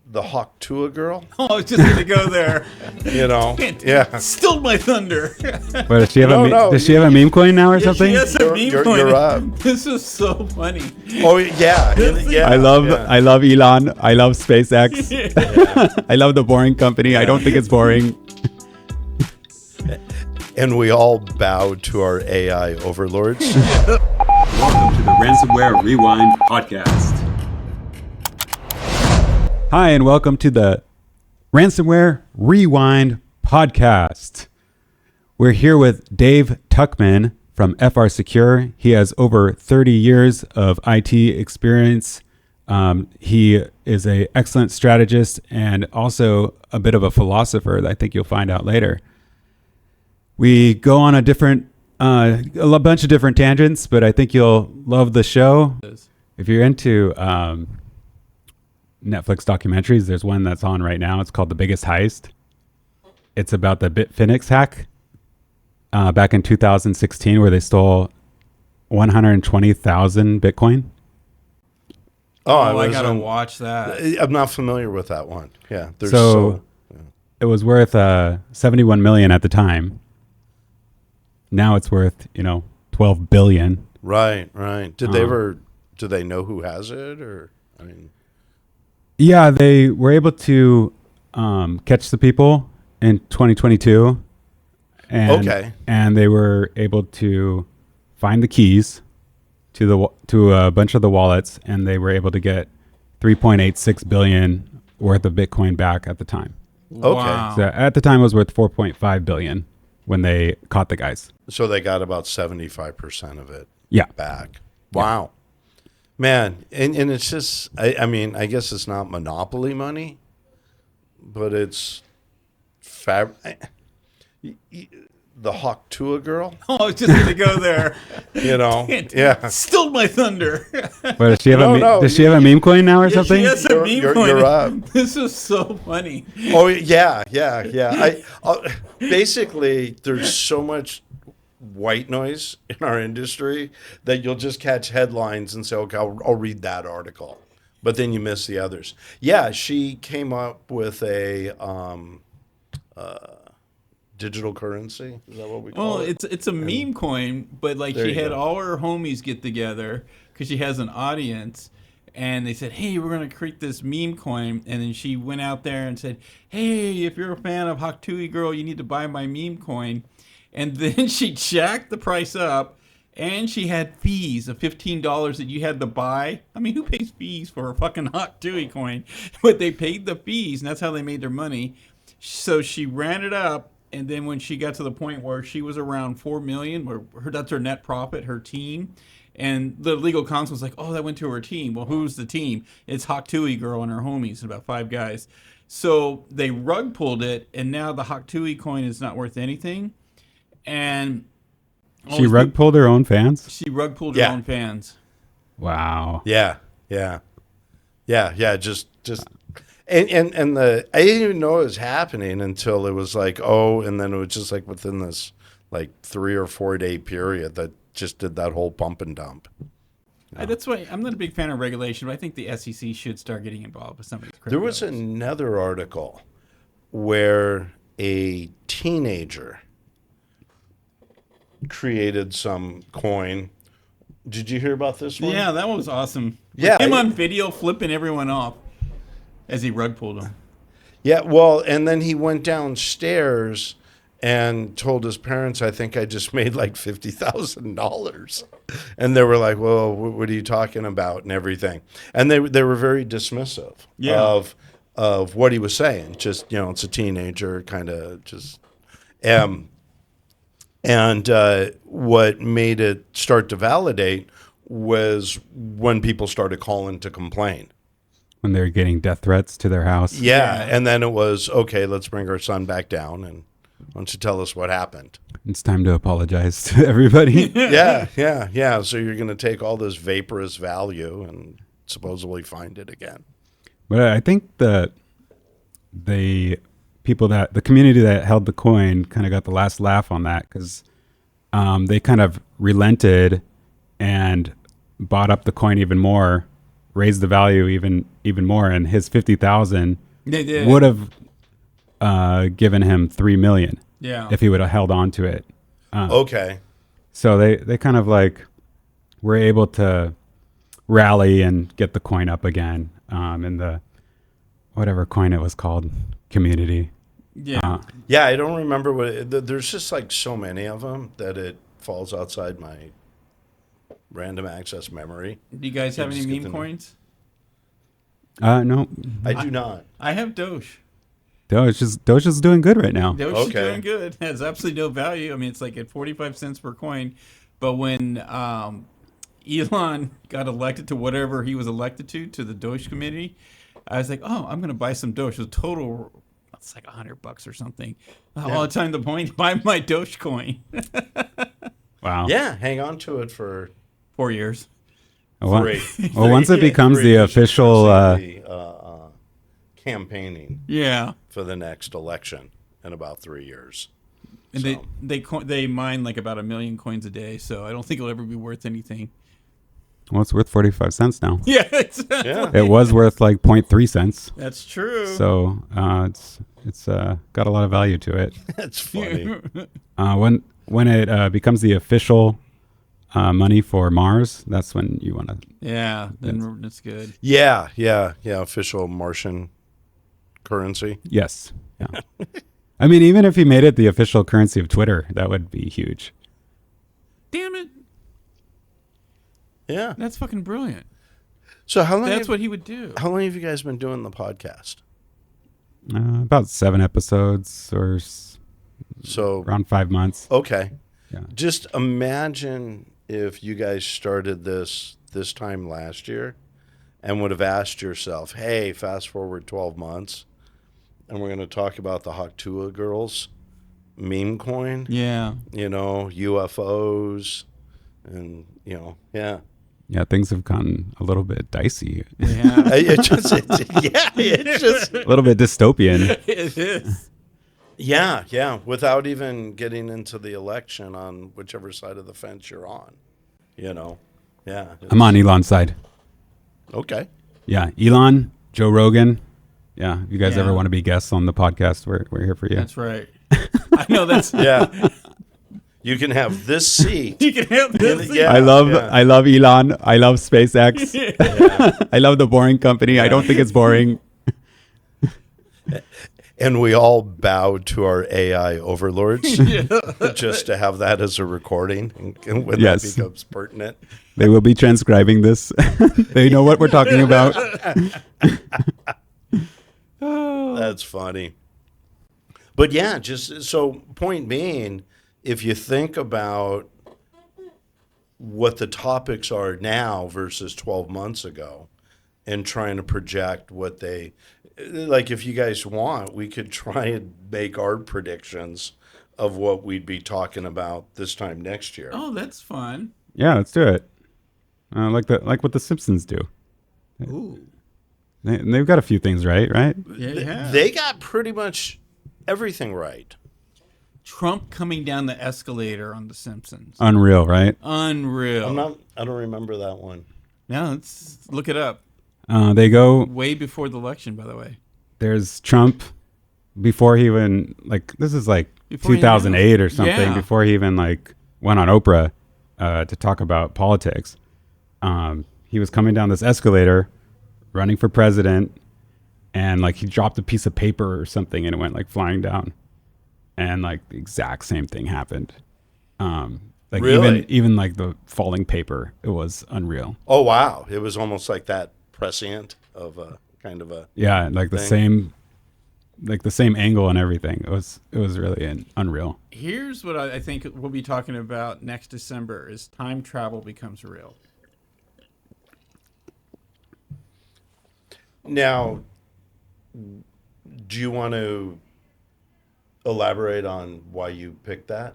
the hawk Tuah Girl. Oh, I was just going to go there. Yeah. Stilled my thunder. But does she have a meme coin now or something? She has a meme coin. You're up. This is so funny. Oh yeah. I love Elon. I love SpaceX. I love the boring company. I don't think it's boring. And we all bow to our AI overlords. Welcome to the Ransomware Rewind podcast. Hi, and welcome to the Ransomware Rewind podcast. We're here with Dave Tuckman from FR Secure. He has over 30 years of IT experience. He is an excellent strategist and also a bit of a philosopher that I think you'll find out later. We go on a bunch of different tangents, but I think you'll love the show. If you're into Netflix documentaries, there's one that's on right now. It's called The Biggest Heist. It's about the Bitfinex hack back in 2016, where they stole 120,000 Bitcoin. I gotta watch that. I'm not familiar with that one. Yeah. It was worth 71 million at the time. Now it's worth 12 billion. Right. Did they know who has it, or Yeah, they were able to catch the people in 2022, and they were able to find the keys to a bunch of the wallets, and they were able to get 3.86 billion worth of Bitcoin back at the time. Okay. Wow. So at the time, it was worth 4.5 billion when they caught the guys. So they got about 75% of it back. Wow. Man, and it's just, I guess it's not monopoly money, but it's the hawk Tuah Girl. Oh, I was just going to go there. Yeah. Stilled my thunder. But does she have a meme coin now or something? She has a meme coin. You're up. This is so funny. Oh yeah. Basically, there's so much white noise in our industry that you'll just catch headlines and say, okay, I'll read that article, but then you miss the others. Yeah, she came up with a digital currency. Is that what we call it? It's a meme coin, but she had all her homies get together because she has an audience, and they said, hey, we're going to create this meme coin. And then she went out there and said, hey, if you're a fan of Hawk Tuah Girl, you need to buy my meme coin. And then she jacked the price up, and she had fees of $15 that you had to buy. I mean, who pays fees for a fucking Hawk Tuah coin? But they paid the fees, and that's how they made their money. So she ran it up, and then when she got to the point where she was around 4 million, that's her net profit, her team. And the legal counsel was like, oh, that went to her team. Well, who's the team? It's Hawk Tuah Girl and her homies, about 5 guys. So they rug pulled it, and now the Hawk Tuah coin is not worth anything. And she rug pulled her own fans? She rug pulled her own fans. Wow. Yeah. Just and I didn't even know it was happening until it was and then it was just within this 3 or 4 day period that just did that whole pump and dump. That's why I'm not a big fan of regulation, but I think the SEC should start getting involved with some of these cryptos. There was another article where a teenager created some coin. Did you hear about this one? Yeah, that one was awesome. Yeah, him on video flipping everyone off as he rug pulled them. Yeah, well, and then he went downstairs and told his parents, I think I just made $50,000. And they were like, well, what are you talking about and everything? And they were very dismissive of what he was saying. Just, it's a teenager kind of just... And what made it start to validate was when people started calling to complain. When they were getting death threats to their house. Yeah, and then it was, okay, let's bring our son back down, and why don't you tell us what happened? It's time to apologize to everybody. Yeah. So you're going to take all this vaporous value and supposedly find it again. But I think the community that held the coin kind of got the last laugh on that, because they kind of relented and bought up the coin even more raised the value even more, and his 50,000 They did. would have given him 3 million Yeah. if he would have held on to it. Okay. So they kind of like were able to rally and get the coin up again in the whatever coin it was called, community. Yeah. Yeah, I don't remember there's just like so many of them that it falls outside my random access memory. Do you guys have any just get meme the- coins? No, I do not. I have Doge. Doge is doing good right now. Doge is Okay. doing good. Has absolutely no value. I mean, it's like at 45 cents per coin. But when Elon got elected to whatever he was elected to the Doge committee, I was like, oh, I'm going to buy some Doge. It was total, it's like $100 or something. All the time the point, buy my Doge coin. Wow. Yeah, hang on to it for 4 years. Well, three. well, once it becomes Three the official, campaigning Yeah. for the next election in about 3 years. And So. they mine like about 1 million coins a day, so I don't think it'll ever be worth anything. well, it's worth 45 cents now. Yeah, exactly. Yeah. It was worth like 0.3 cents. That's true. So it's got a lot of value to it. That's funny. When it becomes the official money for Mars, that's when you want to. Yeah, then it's good. Yeah. Official Martian currency. Yes. Yeah. I mean, even if he made it the official currency of Twitter, that would be huge. Damn it. Yeah. That's fucking brilliant. So how long? That's what he would do. How long have you guys been doing the podcast? About 7 episodes or So around 5 months. okay. Yeah. Just imagine if you guys started this time last year and would have asked yourself, hey, fast forward 12 months, and we're going to talk about the hot Tuah Girls meme coin, Yeah. UFOs, and, yeah. Yeah, things have gotten a little bit dicey, Yeah. It's just, a little bit dystopian. It is. yeah, without even getting into the election on whichever side of the fence you're on, yeah. I'm on Elon's side. Okay. Yeah, Elon, Joe Rogan. Yeah, if you guys Yeah. ever want to be guests on the podcast, we're here for you. That's right. I know that's. Yeah. You can have this seat. You can have this. Yeah. I love Elon. I love SpaceX. I love the boring company. I don't think it's boring. And we all bow to our AI overlords just to have that as a recording and when Yes. that becomes pertinent. They will be transcribing this. They know what we're talking about. That's funny. But yeah, just so point being, if you think about what the topics are now versus 12 months ago and trying to project what they, like if you guys want, we could try and make our predictions of what we'd be talking about this time next year. Oh, that's fun. Yeah, let's do it. Like what the Simpsons do. Ooh. They've got a few things right? Yeah. They got pretty much everything right. Trump coming down the escalator on The Simpsons. Unreal, right? Unreal. I don't remember that one. Yeah, let's look it up. They go. Way before the election, by the way. There's Trump before he even this is Before he 2008 or something. Yeah. Before he even went on Oprah to talk about politics. He was coming down this escalator, running for president, and he dropped a piece of paper or something, and it went flying down, and the exact same thing happened. Really? even the falling paper, it was unreal. Oh, wow. It was almost like that prescient of a kind of a... Yeah, the thing. same angle and everything. It was really unreal. Here's what I think we'll be talking about next December is time travel becomes real. Now, do you want to elaborate on why you picked that?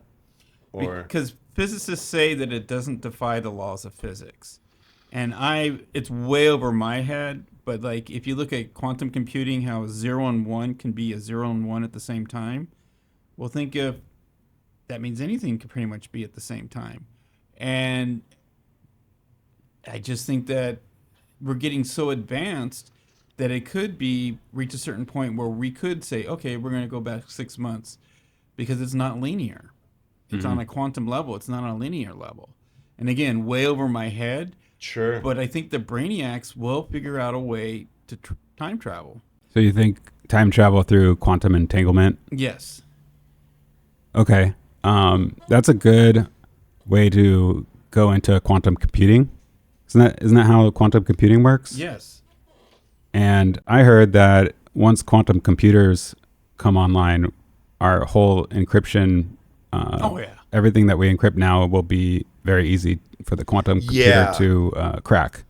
Or Because physicists say that it doesn't defy the laws of physics. And it's way over my head, but if you look at quantum computing, how a 0 and 1 can be a 0 and 1 at the same time, well, think if that means anything can pretty much be at the same time. And I just think that we're getting so advanced that it could be reach a certain point where we could say, okay, we're going to go back 6 months, because it's not linear. It's on a quantum level. It's not on a linear level. And again, way over my head. Sure. But I think the brainiacs will figure out a way to time travel. So you think time travel through quantum entanglement? Yes. Okay. That's a good way to go into quantum computing. Isn't that how quantum computing works? Yes. And I heard that once quantum computers come online, our whole encryption, everything that we encrypt now will be very easy for the quantum computer to crack.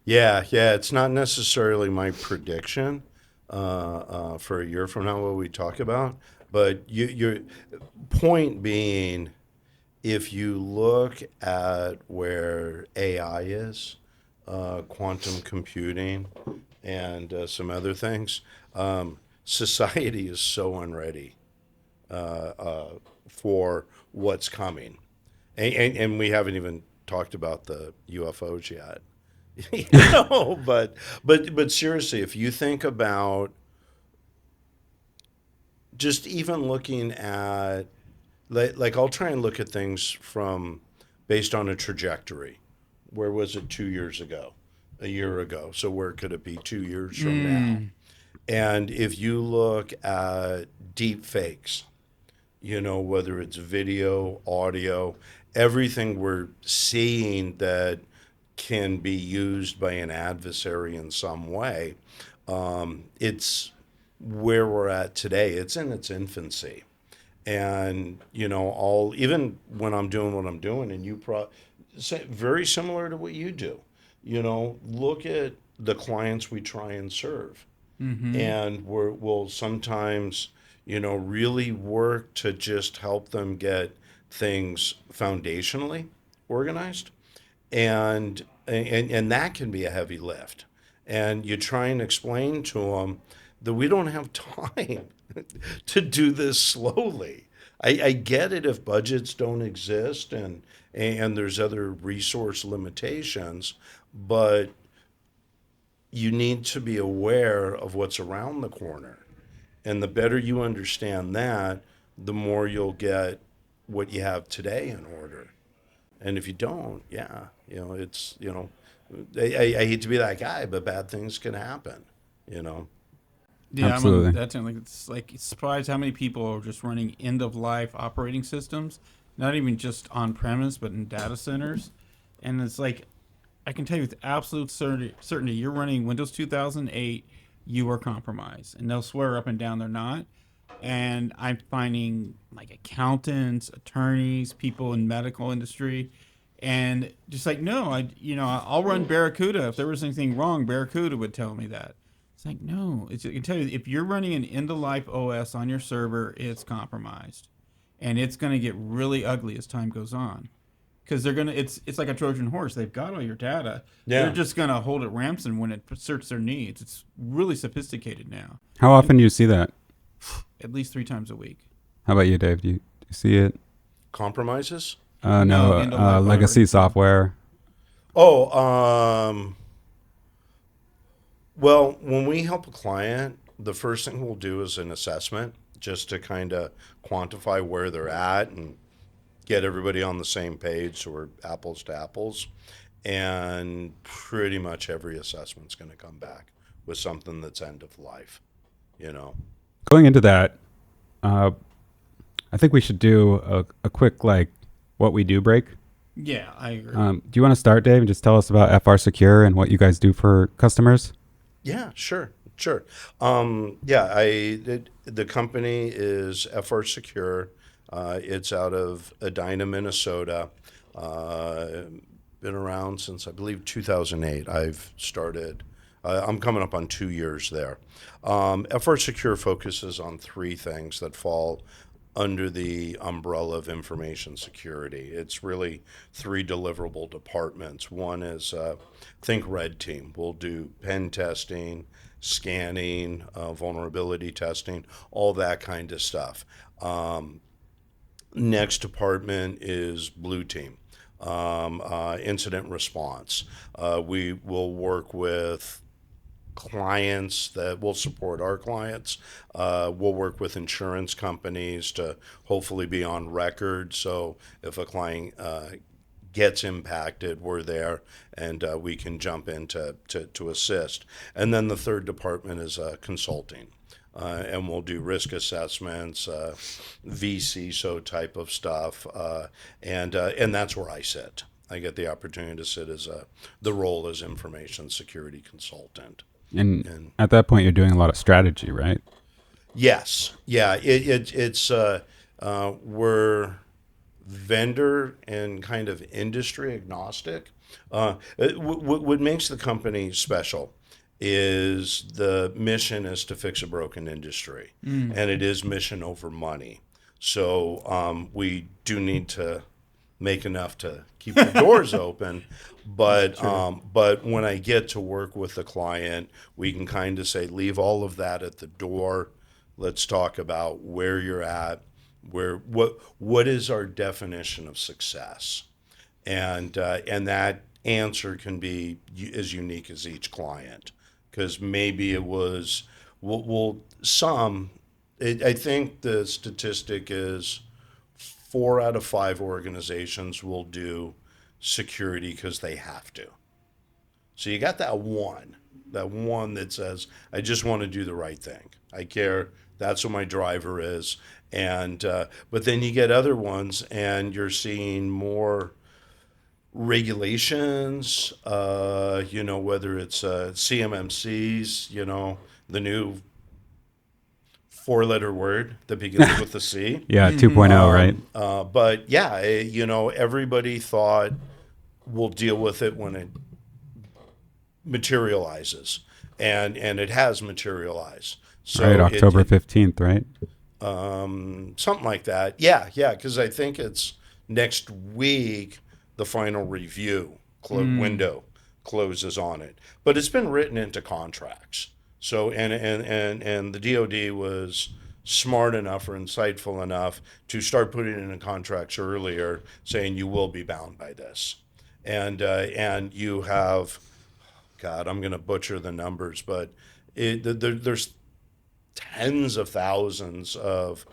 Yeah. It's not necessarily my prediction for a year from now what we talk about, but your point being, if you look at where AI is, quantum computing, and some other things, society is so unready for what's coming. And we haven't even talked about the UFOs yet. But seriously, if you think about just even looking at, like I'll try and look at things based on a trajectory. Where was it 2 years ago, a year ago? So where could it be 2 years from now? And if you look at deep fakes, whether it's video, audio, everything we're seeing that can be used by an adversary in some way, it's where we're at today. It's in its infancy. And, even when I'm doing what I'm doing, and very similar to what you do, look at the clients we try and serve. And we'll sometimes, really work to just help them get things foundationally organized. And that can be a heavy lift. And you try and explain to them that we don't have time to do this slowly. I get it if budgets don't exist and there's other resource limitations, but you need to be aware of what's around the corner. And the better you understand that, the more you'll get what you have today in order. And if you don't, it's, I hate to be that guy, but bad things can happen, Yeah, Absolutely. It's surprised how many people are just running end-of-life operating systems, not even just on-premise, but in data centers. And it's like, I can tell you with absolute certainty, you're running Windows 2008, you are compromised. And they'll swear up and down they're not. And I'm finding like accountants, attorneys, people in medical industry, and just like, no, I'll run Barracuda. If there was anything wrong, Barracuda would tell me that. It's like, no, I can tell you, if you're running an end-of-life OS on your server, it's compromised. And it's going to get really ugly as time goes on. Because it's like a Trojan horse. They've got all your data. Yeah. They're just going to hold it ransom when it suits their needs. It's really sophisticated now. How often do you see that? At least 3 times a week. How about you, Dave? Do you see it? Compromises? No, legacy software. Well, when we help a client, the first thing we'll do is an assessment just to kind of quantify where they're at and get everybody on the same page so we're apples to apples. And pretty much every assessment's going to come back with something that's end of life, Going into that, I think we should do a quick, what we do break. Yeah, I agree. Do you want to start, Dave, and just tell us about FR Secure and what you guys do for customers? Yeah, sure. The company is FR Secure. It's out of Edina, Minnesota. Been around since, I believe, 2008. I've started. I'm coming up on 2 years there. FR Secure focuses on 3 things that fall under the umbrella of information security. It's really 3 deliverable departments. One is think red team. We'll do pen testing, scanning, vulnerability testing, all that kind of stuff. Next department is blue team. incident response. We will work with clients that will support our clients. We'll work with insurance companies to hopefully be on record. So if a client gets impacted, we're there and we can jump in to assist. And then the third department is consulting. And we'll do risk assessments, VCSO type of stuff, and that's where I sit. I get the opportunity to sit as the role as information security consultant. And at that point, you're doing a lot of strategy, right? Yes, yeah. It's we're vendor and kind of industry agnostic. What makes the company special is the mission is to fix a broken industry, and it is mission over money. So we do need to make enough to keep the doors open, but when I get to work with the client, we can kind of say, leave all of that at the door. Let's talk about where you're at, what is our definition of success, and that answer can be as unique as each client. Because maybe it was, I think the statistic is 4 out of 5 organizations will do security because they have to. So you got that one that says, I just want to do the right thing. I care. That's what my driver is. And but then you get other ones, and you're seeing more regulations, whether it's CMMCs, the new 4-letter word that begins with the C. Yeah, 2.0, right? But yeah, everybody thought we'll deal with it when it materializes, and it has materialized. So right, October 15th, right? Something like that. Yeah, because I think it's next week. The final review window closes on it, but it's been written into contracts. So and the DoD was smart enough or insightful enough to start putting it in contracts earlier, saying you will be bound by this, and you have, God, I'm going to butcher the numbers, but there's tens of thousands of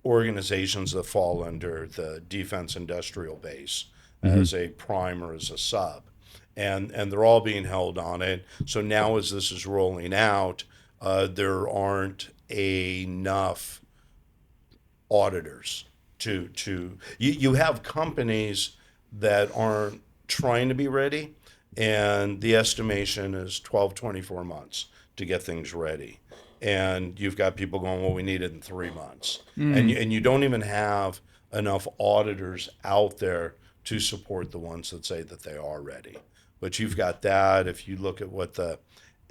organizations that fall under the defense industrial base as a prime or as a sub, and they're all being held on it. So now as this is rolling out, there aren't enough auditors to you have companies that aren't trying to be ready, and the estimation is 12-24 months to get things ready. And you've got people going, well, we need it in 3 months. And you don't even have enough auditors out there to support the ones that say that they are ready. But you've got that. If you look at what the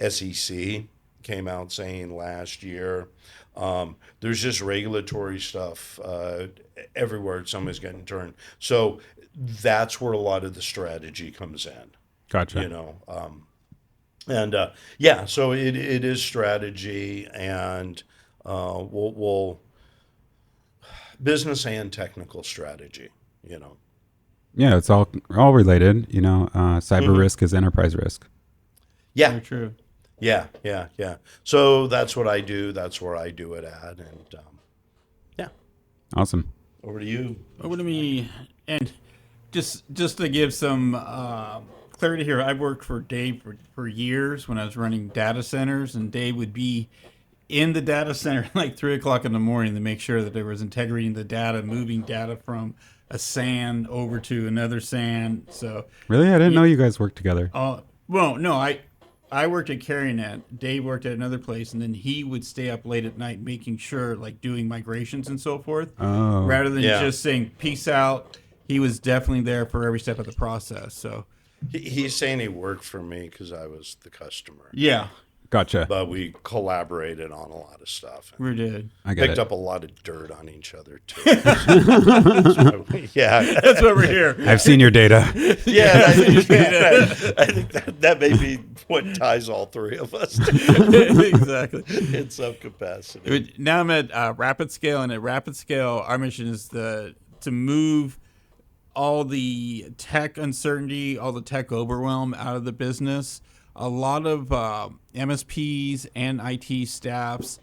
SEC came out saying last year, there's just regulatory stuff everywhere. Somebody's getting turned. So that's where a lot of the strategy comes in. Gotcha. So it is strategy, and we'll business and technical strategy. Yeah, it's all related. Cyber risk is enterprise risk. Yeah, Very true. Yeah. So that's what I do. That's where I do it at, and yeah. Awesome. Over to you. Over to me, and just to give some clarity here, I've worked for Dave for years when I was running data centers, and Dave would be in the data center like 3:00 in the morning to make sure that there was integrity in the data, moving data from a SAN over to another SAN. So really, I didn't know you guys worked together. Well, no, I worked at CarryNet. Dave worked at another place, and then he would stay up late at night making sure, like doing migrations and so forth. Oh. Rather than just saying peace out, he was definitely there for every step of the process. So he's saying he worked for me because I was the customer. yeah. Gotcha. But we collaborated on a lot of stuff. We did. I get Picked it. up a lot of dirt on each other too. That's why we're here. I've seen your data. Yeah, I think that may be what ties all three of us Exactly. in some capacity. Now I'm at Rapid Scale, and at Rapid Scale, our mission is to move all the tech uncertainty, all the tech overwhelm out of the business. A lot of MSPs and IT staffs,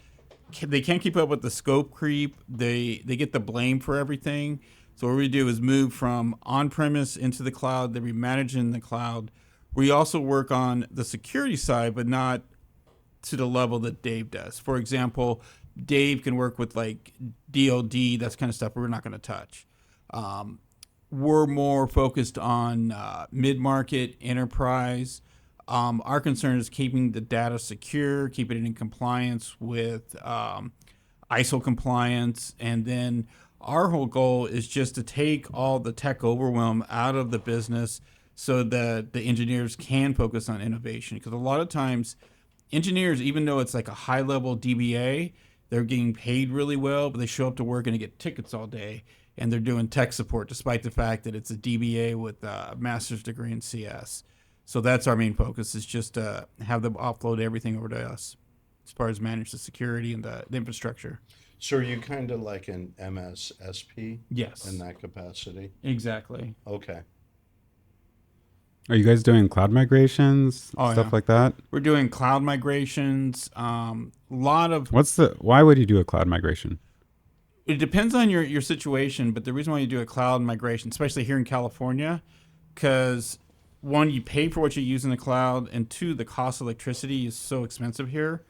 they can't keep up with the scope creep. They get the blame for everything. So what we do is move from on-premise into the cloud, then we manage in the cloud. We also work on the security side, but not to the level that Dave does. For example, Dave can work with like DoD, that's kind of stuff we're not going to touch. We're more focused on mid-market, enterprise. Our concern is keeping the data secure, keeping it in compliance with ISO compliance, and then our whole goal is just to take all the tech overwhelm out of the business so that the engineers can focus on innovation. Because a lot of times, engineers, even though it's like a high-level DBA, they're getting paid really well, but they show up to work and they get tickets all day, and they're doing tech support despite the fact that it's a DBA with a master's degree in CS. So that's our main focus, is just to have them offload everything over to us as far as manage the security and the infrastructure. So are you kind of like an MSSP? Yes. In that capacity? Exactly. Okay. Are you guys doing cloud migrations, stuff like that? We're doing cloud migrations. Lot of. Why would you do a cloud migration? It depends on your situation, but the reason why you do a cloud migration, especially here in California, because one, you pay for what you use in the cloud, and two, the cost of electricity is so expensive here.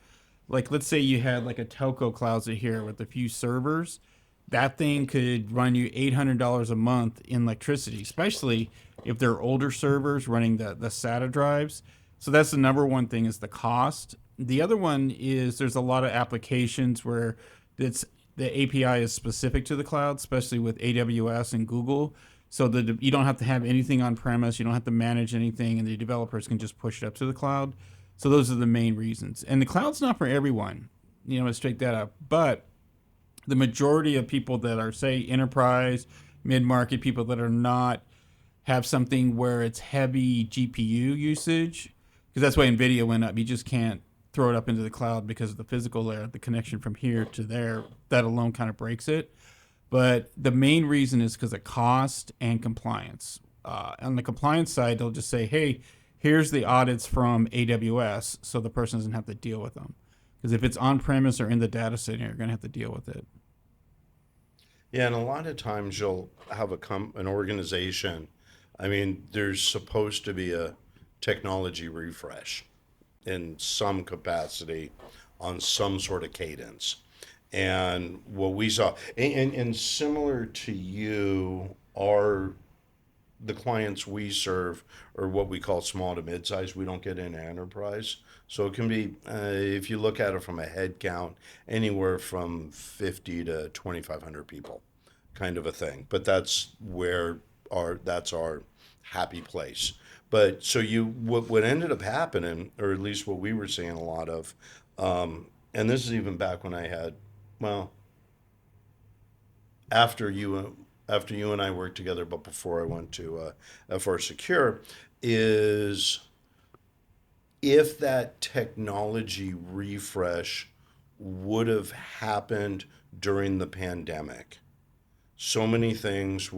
Like, let's say you had like a telco closet here with a few servers. That thing could run you $800 a month in electricity, especially if they're older servers running the SATA drives. So that's the number one thing, is the cost. The other one is there's a lot of applications where the API is specific to the cloud, especially with AWS and Google. So that you don't have to have anything on premise, you don't have to manage anything, and the developers can just push it up to the cloud. So those are the main reasons. And the cloud's not for everyone, to straight that up. But the majority of people that are, say, enterprise, mid-market, people that are not, have something where it's heavy GPU usage, because that's why NVIDIA went up. You just can't throw it up into the cloud because of the physical layer, the connection from here to there. That alone kind of breaks it. But the main reason is because of cost and compliance. On the compliance side, they'll just say, hey, here's the audits from AWS, so the person doesn't have to deal with them. Because if it's on-premise or in the data center, you're going to have to deal with it. Yeah, and a lot of times you'll have an organization. I mean, there's supposed to be a technology refresh in some capacity on some sort of cadence. And what we saw, and similar to you, are the clients we serve are what we call small to mid-size. We don't get into enterprise. So it can be, if you look at it from a head count, anywhere from 50 to 2,500 people, kind of a thing. But that's that's our happy place. But so what ended up happening, or at least what we were seeing a lot of, and this is even back when I had, after you and I worked together, but before I went to FR Secure, is if that technology refresh would have happened during the pandemic. So many things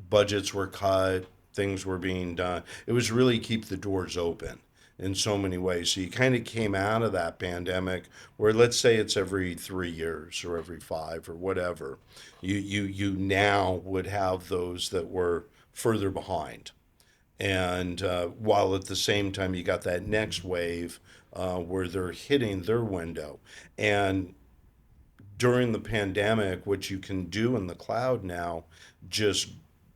budgets were cut, things were being done. It was really keep the doors open in so many ways. So you kind of came out of that pandemic where, let's say it's every 3 years or every 5 or whatever, you now would have those that were further behind. And while at the same time you got that next wave where they're hitting their window. And during the pandemic, what you can do in the cloud now, just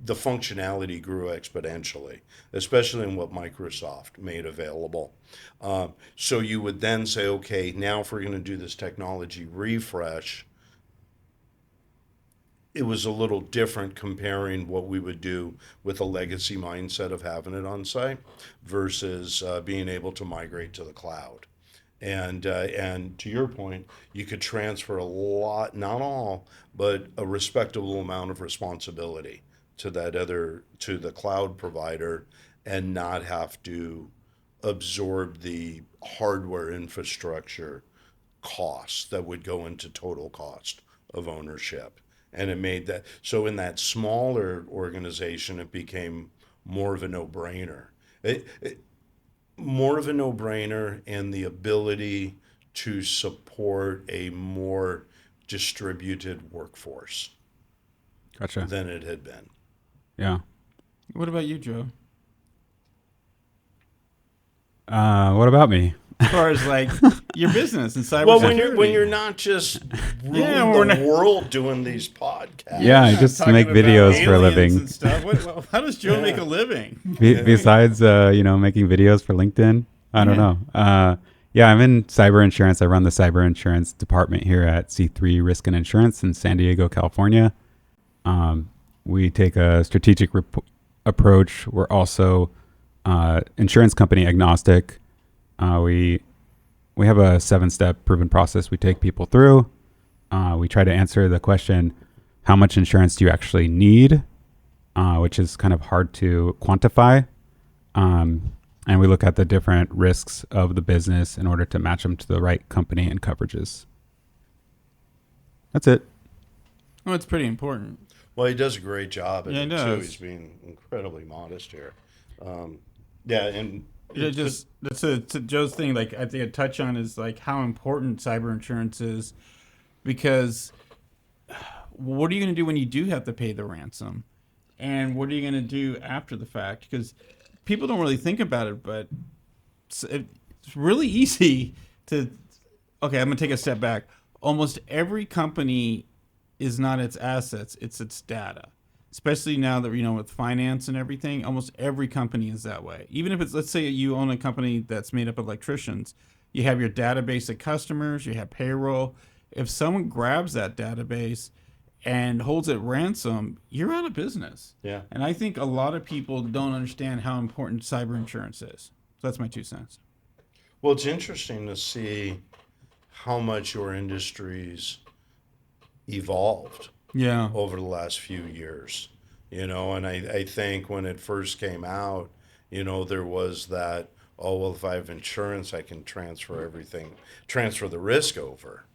the functionality grew exponentially, especially in what Microsoft made available. So you would then say, okay, now if we're going to do this technology refresh, it was a little different comparing what we would do with a legacy mindset of having it on site versus being able to migrate to the cloud. And to your point, you could transfer a lot, not all, but a respectable amount of responsibility to the cloud provider, and not have to absorb the hardware infrastructure costs that would go into total cost of ownership. And it made that, so in that smaller organization, it became more of a no-brainer. More of a no-brainer, and the ability to support a more distributed workforce Gotcha. than it had been. Yeah. What about you, Joe? What about me? As far as like your business and cybersecurity. Well, when you're not just ruling the world doing these podcasts. Yeah, I just Talking make about videos for a aliens living. and stuff. How does Joe make a living? Besides, making videos for LinkedIn, I don't know. I'm in cyber insurance. I run the cyber insurance department here at C3 Risk and Insurance in San Diego, California. We take a strategic approach. We're also insurance company agnostic. We have a 7-step proven process we take people through. We try to answer the question, how much insurance do you actually need? Which is kind of hard to quantify. And we look at the different risks of the business in order to match them to the right company and coverages. That's it. Well, it's pretty important. Well, he does a great job at Yeah, it, he too. does. He's being incredibly modest here. And That's to Joe's thing. Like I think a touch on is like how important cyber insurance is, because what are you going to do when you do have to pay the ransom, and what are you going to do after the fact? Because people don't really think about it, but it's really easy to. Okay, I'm going to take a step back. Almost every company is not its assets; it's its data. Especially now that, with finance and everything, almost every company is that way. Even if it's, let's say you own a company that's made up of electricians, you have your database of customers, you have payroll. If someone grabs that database and holds it ransom, you're out of business. Yeah. And I think a lot of people don't understand how important cyber insurance is. So that's my 2 cents. Well, it's interesting to see how much your industry's evolved. Yeah. Over the last few years, and I think when it first came out, there was that, oh, well, if I have insurance, I can transfer the risk over,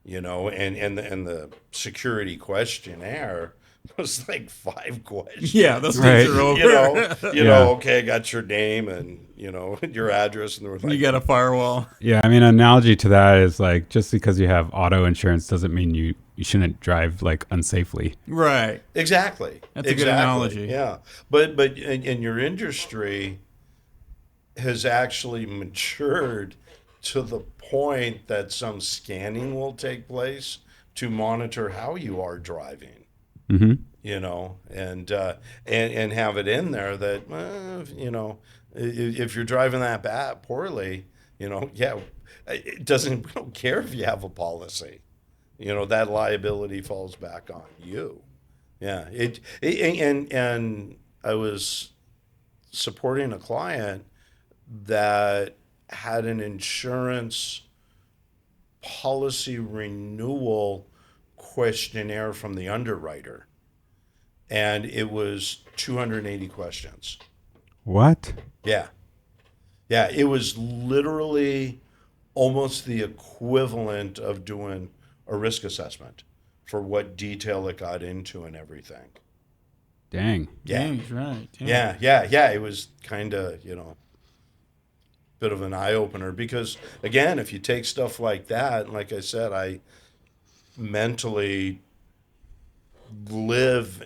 and the security questionnaire was like 5 questions. Yeah, those things are over. Okay, I got your name and, your address, and there was like, You got a firewall. Yeah, I mean, an analogy to that is like, just because you have auto insurance doesn't mean you shouldn't drive like unsafely. Right. Exactly. That's a good analogy. Yeah. But in your industry has actually matured to the point that some scanning will take place to monitor how you are driving. Mm-hmm. And have it in there that, if you're driving that poorly, it doesn't, we don't care if you have a policy. That liability falls back on you. Yeah. And I was supporting a client that had an insurance policy renewal questionnaire from the underwriter, and it was 280 questions. What? Yeah, it was literally almost the equivalent of doing a risk assessment for what detail it got into and everything. Dang. Yeah. Dang, right. Dang. Yeah. It was kind of, bit of an eye-opener, because again, if you take stuff like that, like I said, I mentally live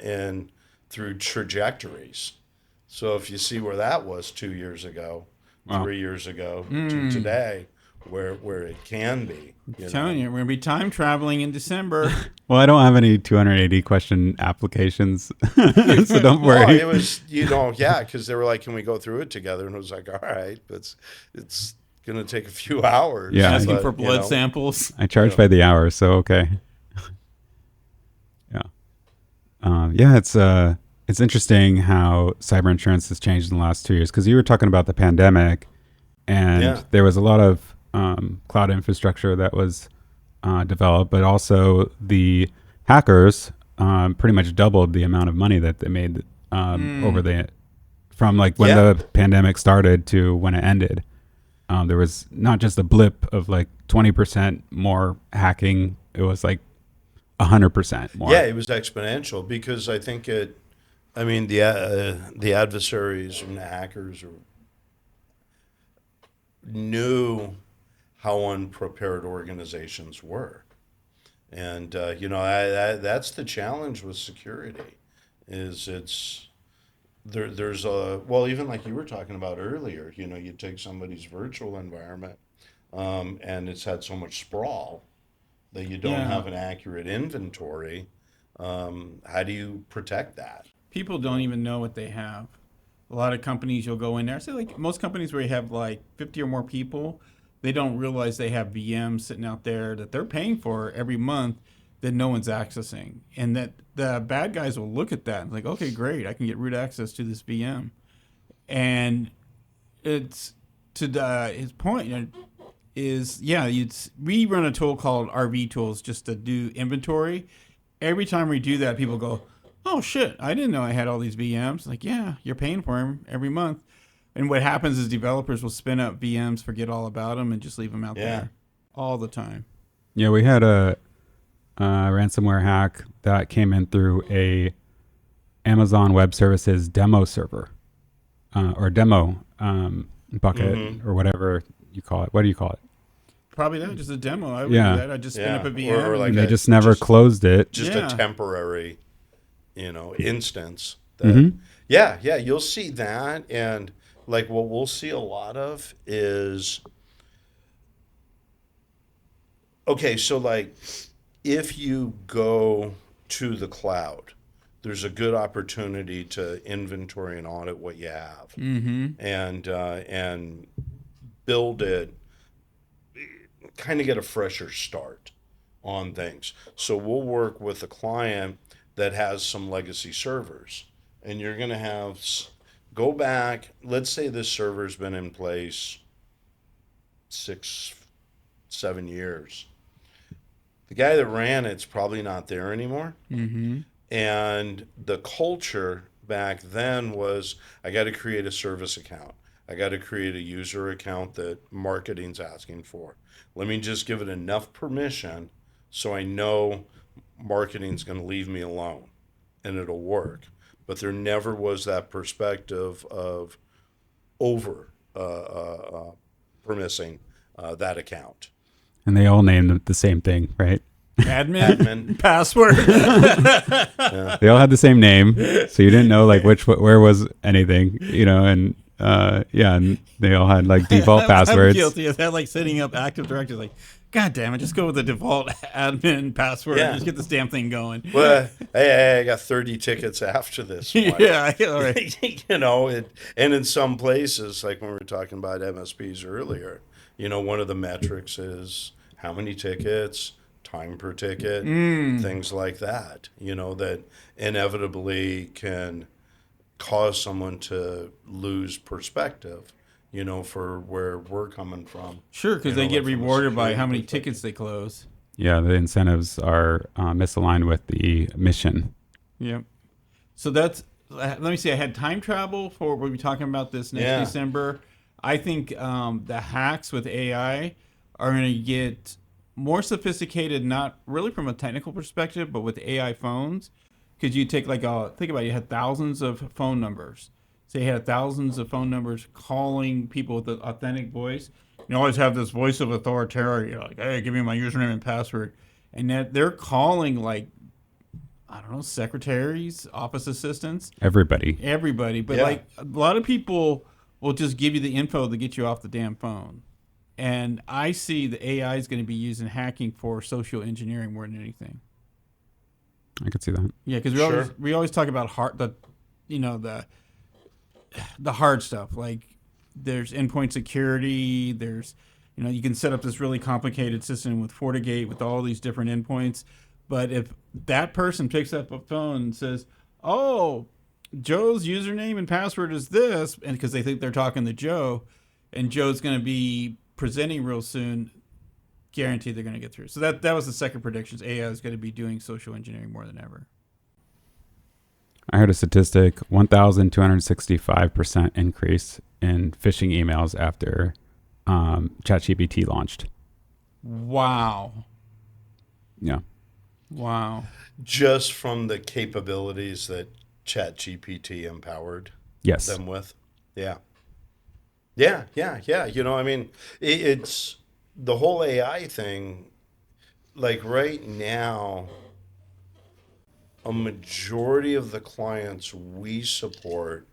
through trajectories. So if you see where that was 2 years ago, 3 years ago to today, where it can be. I'm telling you, we're going to be time traveling in December. Well, I don't have any 280 question applications, so don't worry. Well, it was, because they were like, can we go through it together? And it was like, all right, but it's going to take a few hours. Yeah. Asking for blood samples. I charge by the hour, so okay. Yeah. It's interesting how cyber insurance has changed in the last 2 years, because you were talking about the pandemic, and there was a lot of cloud infrastructure that was developed, but also the hackers pretty much doubled the amount of money that they made from like when the pandemic started to when it ended. There was not just a blip of like 20% more hacking. It was like 100% more. Yeah, it was exponential because I think the adversaries and the hackers knew how unprepared organizations were. And, that's the challenge with security is there's even like you were talking about earlier, you take somebody's virtual environment and it's had so much sprawl that you don't have an accurate inventory. How do you protect that? People don't even know what they have. A lot of companies, you'll go in there. Say like most companies where you have like 50 or more people, they don't realize they have VMs sitting out there that they're paying for every month that no one's accessing. And that the bad guys will look at that and like, okay, great, I can get root access to this VM. And it's to his point is, we run a tool called RV Tools just to do inventory. Every time we do that, people go, oh shit, I didn't know I had all these VMs. Like, yeah, you're paying for them every month. And what happens is developers will spin up VMs, forget all about them, and just leave them out there all the time. Yeah, we had a ransomware hack that came in through a Amazon Web Services demo server or demo bucket or whatever you call it. What do you call it? Probably that, just a demo. I would do that. I just spin up a VM. Or like and they just never closed it. Just a temporary, instance. That, you'll see that. And like what we'll see a lot of is, okay, so like if you go to the cloud, there's a good opportunity to inventory and audit what you have and build it, kind of get a fresher start on things. So we'll work with a client that has some legacy servers, and you're going to go back. Let's say this server's been in place 6-7 years. The guy that ran it's probably not there anymore. And the culture back then was, I got to create a service account. I got to create a user account that marketing's asking for. Let me just give it enough permission so I know marketing's going to leave me alone and it'll work. But there never was that perspective of over permissing that account. And they all named it the same thing, right? Admin. Password. They all had the same name, so you didn't know like where was anything, and and they all had like default passwords. I'm guilty of that, like setting up Active Directory. Like, God damn it, just go with the default admin password and just get this damn thing going. Well, hey, I got 30 tickets after this one. All right. And in some places, like when we were talking about MSPs earlier, one of the metrics is how many tickets, time per ticket, things like that, that inevitably can cause someone to lose perspective, for where we're coming from. Sure, because they get rewarded by how many tickets they close. Yeah, the incentives are misaligned with the mission. Yep. So let me see, I had time travel for, we'll be talking about this next December. I think the hacks with AI are going to get more sophisticated, not really from a technical perspective, but with AI phones. Because you take think about it, you had thousands of phone numbers. So you had thousands of phone numbers calling people with an authentic voice. You always have this voice of authoritarian. You're like, hey, give me my username and password. And that they're calling secretaries, office assistants. Everybody. But like a lot of people will just give you the info to get you off the damn phone. And I see the AI is going to be used in hacking for social engineering more than anything. I could see that. Yeah, because we always talk about the hard stuff. Like there's endpoint security. There's you can set up this really complicated system with FortiGate with all these different endpoints. But if that person picks up a phone and says, "Oh, Joe's username and password is this," and because they think they're talking to Joe, and Joe's going to be presenting real soon, guaranteed they're going to get through. So that was the second predictions. AI is going to be doing social engineering more than ever. I heard a statistic, 1,265% increase in phishing emails after ChatGPT launched. Wow. Yeah. Wow. Just from the capabilities that ChatGPT empowered Yes. them with. Yeah. Yeah. I mean, it's the whole AI thing. Like right now, a majority of the clients we support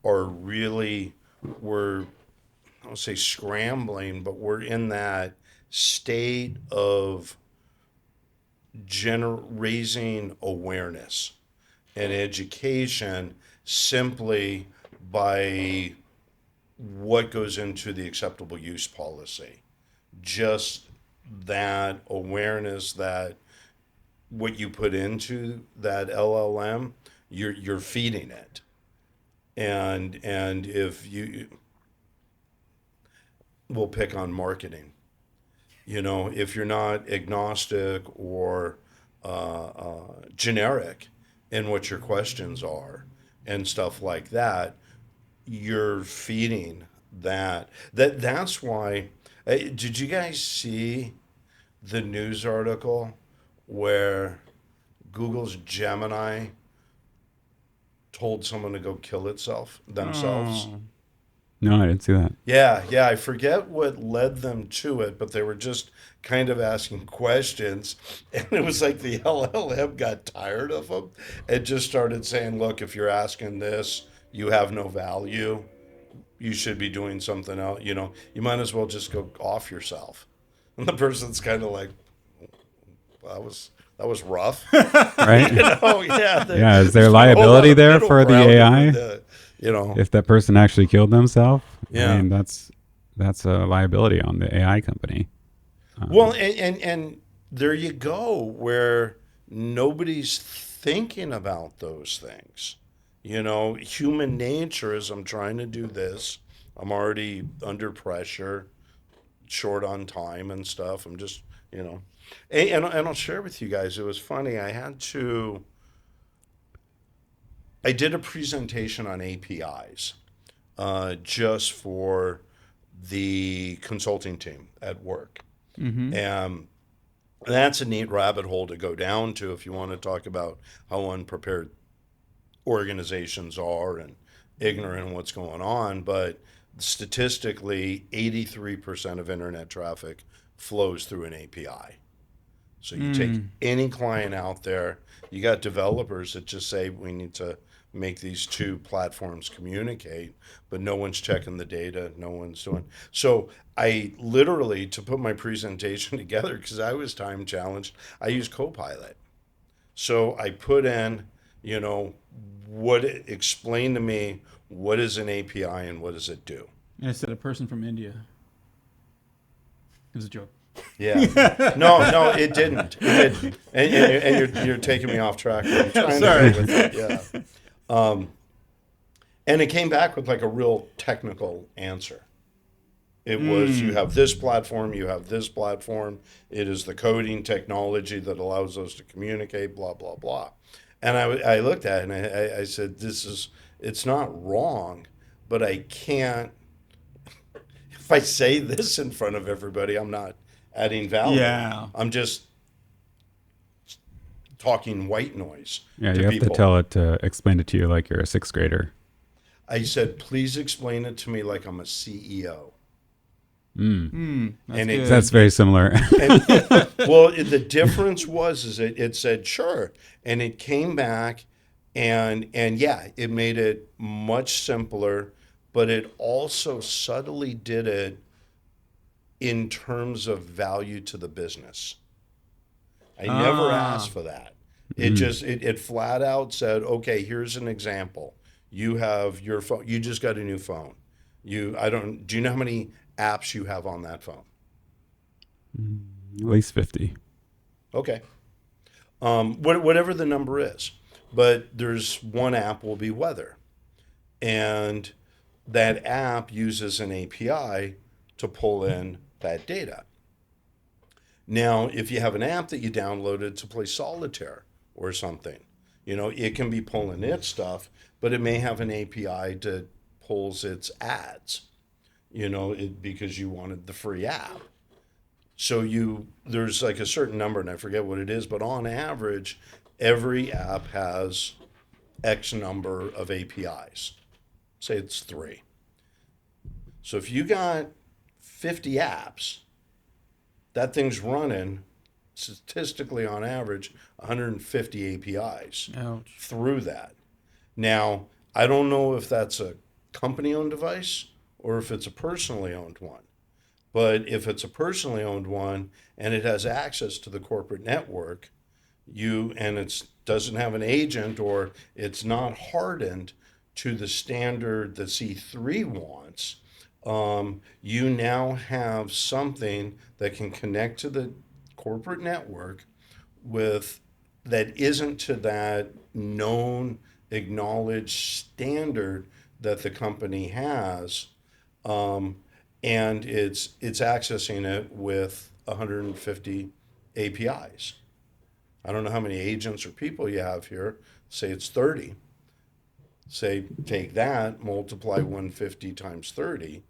are really, we're, I don't say scrambling, but we're in that state of raising awareness and education simply by what goes into the acceptable use policy. Just that awareness that what you put into that LLM, you're feeding it. And if you will pick on marketing, if you're not agnostic or generic in what your questions are and stuff like that, you're feeding that's why. Did you guys see the news article where Google's Gemini told someone to go kill themselves? Oh. No, I didn't see that. Yeah, I forget what led them to it, but they were just kind of asking questions, and it was like the LLM got tired of them and just started saying, "Look, if you're asking this, you have no value. You should be doing something else. You might as well just go off yourself." And the person's kind of like, well, that was rough. Right? Yeah. Yeah, is there there's a whole lot liability of there middle for the ground AI? with the, If that person actually killed themselves? Yeah. I mean, that's a liability on the AI company. Well, and there you go, where nobody's thinking about those things. Human nature is, I'm trying to do this. I'm already under pressure, short on time and stuff. I'm just, and I'll share with you guys. It was funny. I did a presentation on APIs, just for the consulting team at work. Mm-hmm. And that's a neat rabbit hole to go down to if you want to talk about how unprepared organizations are and ignorant of what's going on. But statistically, 83% of internet traffic flows through an API. So you take any client out there, you got developers that just say we need to make these two platforms communicate, but no one's checking the data, no one's doing. So I literally, to put my presentation together, because I was time challenged, I used Copilot. So I put in, explain to me what is an API and what does it do. And I said a person from India. It was a joke. Yeah. No, it didn't. It didn't. And you're taking me off track. I'm trying Sorry. to go with it. Yeah. And it came back with like a real technical answer. It was, you have this platform, you have this platform. It is the coding technology that allows us to communicate, blah, blah, blah. And I looked at it and I said, it's not wrong, but I can't, if I say this in front of everybody, I'm not adding value. Yeah. I'm just talking white noise. Yeah, to you have people. to tell it to explain it to you like you're a sixth grader. I said, please explain it to me like I'm a CEO. That's And good. That's very similar. Well, the difference is it said sure, and it came back, and yeah, it made it much simpler, but it also subtly did it in terms of value to the business. I never asked for that. It just it flat out said, okay, here's an example. You have your phone. You just got a new phone. Do you know how many apps you have on that phone? At least 50. Okay. Whatever the number is. But there's one app will be weather. And that app uses an API to pull in that data. Now, if you have an app that you downloaded to play solitaire or something, it can be pulling its stuff, but it may have an API that pulls its ads, because you wanted the free app. So there's like a certain number, and I forget what it is, but on average, every app has X number of APIs. Say it's 3. So if you got 50 apps, that thing's running statistically on average 150 APIs Ouch. through that. Now, I don't know if that's a company-owned device or if it's a personally owned one. But if it's a personally owned one and it has access to the corporate network, and it doesn't have an agent or it's not hardened to the standard that C3 wants, you now have something that can connect to the corporate network that isn't to that known, acknowledged standard that the company has, and it's accessing it with 150 APIs. I don't know how many agents or people you have here. Say it's 30. Say take that, multiply 150 times 30.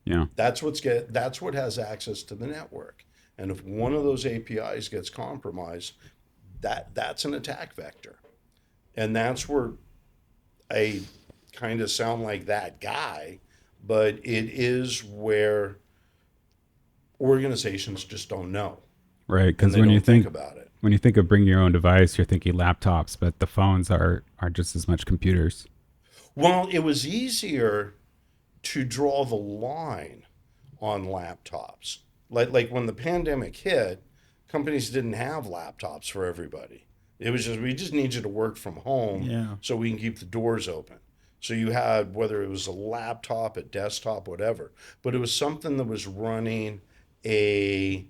Yeah. That's what has access to the network. And if one of those APIs gets compromised, that's an attack vector. And that's where I kind of sound like that guy, but it is where organizations just don't know. Right, And because they when you don't think about it. when you think of bring your own device, you're thinking laptops, but the phones are just as much computers. Well, it was easier to draw the line on laptops. Like when the pandemic hit, companies didn't have laptops for everybody. It was just, we just need you to work from home Yeah. so we can keep the doors open. So you had, whether it was a laptop, a desktop, whatever, but it was something that was running a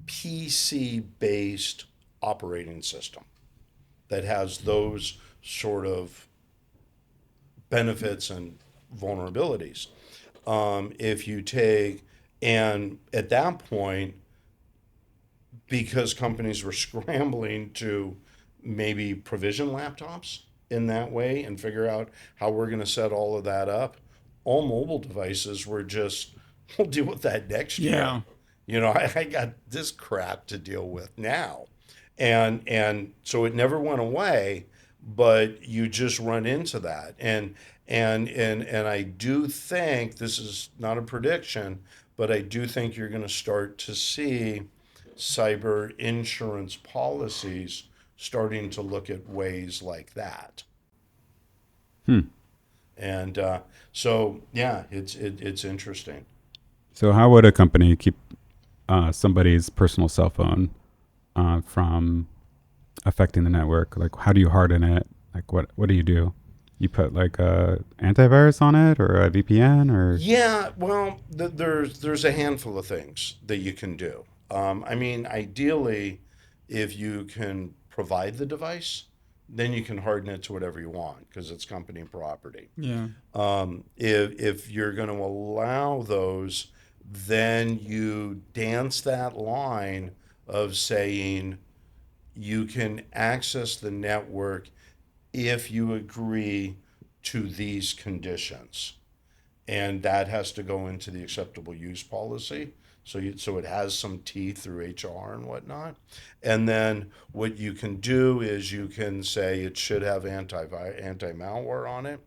PC-based operating system that has those sort of benefits and vulnerabilities. If you take, and at that point, because companies were scrambling to maybe provision laptops in that way and figure out how we're going to set all of that up, all mobile devices were just, we'll deal with that next year. Yeah. You know, I got this crap to deal with now. And so it never went away, but you just run into that. And I do think, this is not a prediction, but I do think you're going to start to see cyber insurance policies starting to look at ways like that. And so, yeah, it's interesting. So how would a company keep somebody's personal cell phone from affecting the network? Like, how do you harden it? Like, what do you do? You put like a antivirus on it or a VPN or? Yeah, well, there's a handful of things that you can do. I mean, ideally, if you can provide the device, then you can harden it to whatever you want because it's company property. Yeah. If you're going to allow those, then you dance that line of saying you can access the network if you agree to these conditions. And that has to go into the acceptable use policy. So it has some teeth through HR and whatnot. And then what you can do is you can say it should have anti-malware on it.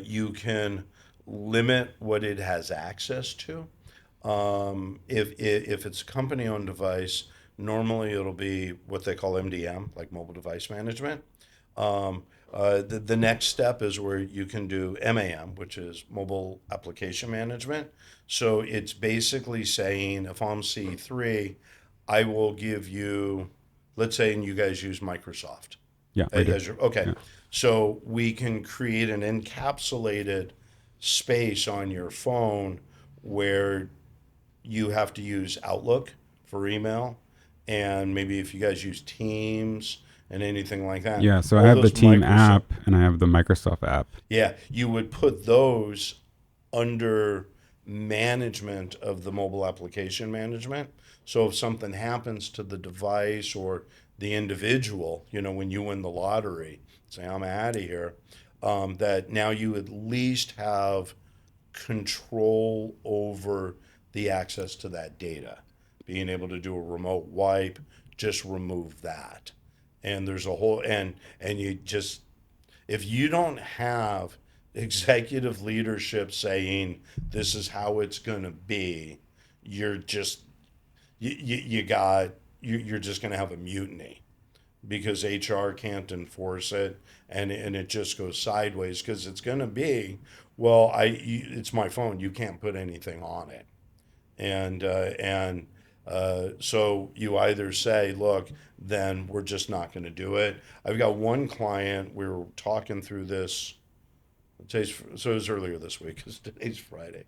You can limit what it has access to. If it's a company-owned device, normally it'll be what they call MDM, like mobile device management. The next step is where you can do MAM, which is mobile application management. So it's basically saying if I'm C3, I will give you, let's say, and you guys use Microsoft. Yeah, we do. Okay. Yeah. So we can create an encapsulated space on your phone where you have to use Outlook for email, and maybe if you guys use Teams and anything like that. Yeah, so I all have the those Team Microsoft- app and I have the Microsoft app. Yeah, you would put those under management of the mobile application management. So if something happens to the device or the individual, you know, when you win the lottery, say I'm out of here, that now you at least have control over the access to that data. Being able to do a remote wipe, just remove that. And there's a whole, and you just, if you don't have executive leadership saying this is how it's going to be, you're just, you're just going to have a mutiny, because HR can't enforce it, and it just goes sideways, because it's going to be, well, it's my phone, you can't put anything on it. And so you either say, look, then we're just not going to do it. I've got one client, we were talking through this, so it was earlier this week, because today's Friday.